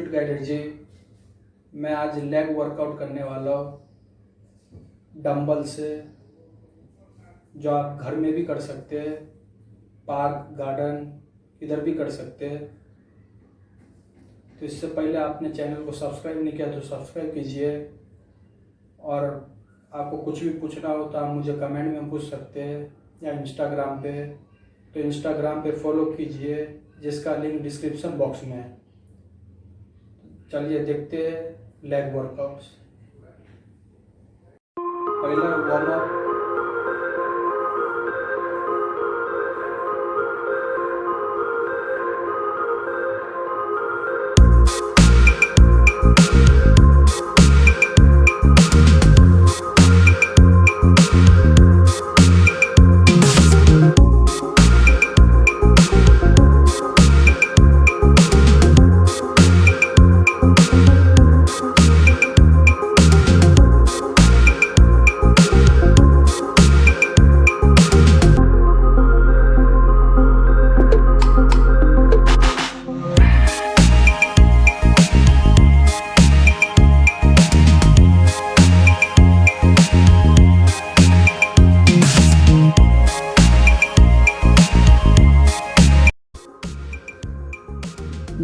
Fit guider जी। मैं आज leg workout करने वाला हूँ डंबल से, जो आप घर में भी कर सकते हैं, पार्क गार्डन इधर भी कर सकते हैं। तो इससे पहले आपने चैनल को सब्सक्राइब नहीं किया तो सब्सक्राइब कीजिए, और आपको कुछ भी पूछना हो तो आप मुझे कमेंट में पूछ सकते हैं या इंस्टाग्राम पे। तो इंस्टाग्राम पे फॉलो कीजिए, जिसका लिंक डिस्क्रिप्शन बॉक्स में है। चलिए देखते हैं लेग वर्कआउट्स। पहला वार्म अप।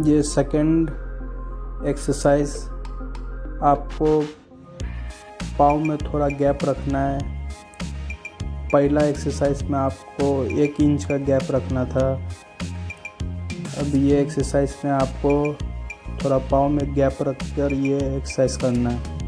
ये सेकंड एक्सरसाइज, आपको पाँव में थोड़ा गैप रखना है। पहला एक्सरसाइज में आपको 1 इंच का गैप रखना था। अब ये एक्सरसाइज में आपको थोड़ा पाँव में गैप रखकर ये एक्सरसाइज करना है।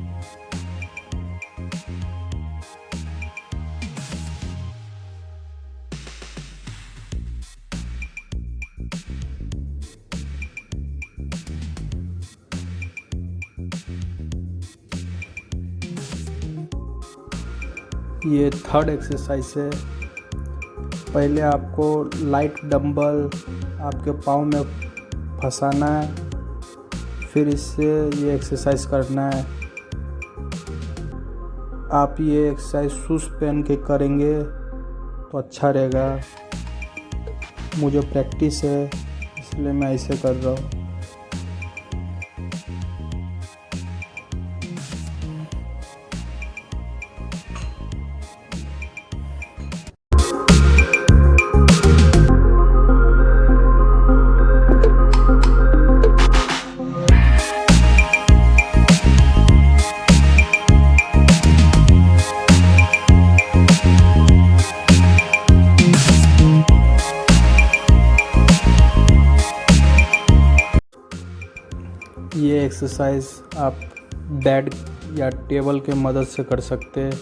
ये थर्ड एक्सरसाइज है। पहले आपको लाइट डंबल आपके पाँव में फंसाना है, फिर इससे ये एक्सरसाइज करना है। आप ये एक्सरसाइज शूज़ पहन के करेंगे तो अच्छा रहेगा। मुझे प्रैक्टिस है इसलिए मैं ऐसे कर रहा हूँ। ये एक्सरसाइज आप बेड या टेबल के मदद से कर सकते हैं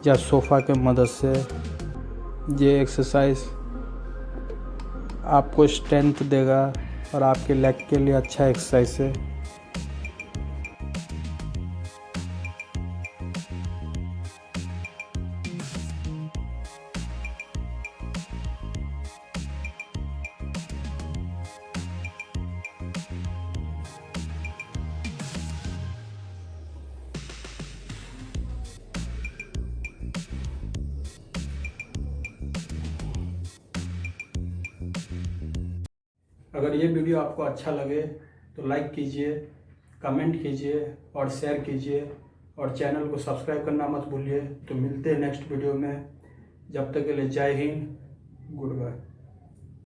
या सोफ़ा के मदद से। ये एक्सरसाइज आपको स्ट्रेंथ देगा और आपके लेग के लिए अच्छा एक्सरसाइज है। अगर ये वीडियो आपको अच्छा लगे तो लाइक कीजिए, कमेंट कीजिए और शेयर कीजिए, और चैनल को सब्सक्राइब करना मत भूलिए। तो मिलते हैं नेक्स्ट वीडियो में। जब तक के लिए जय हिंद, गुड बाय।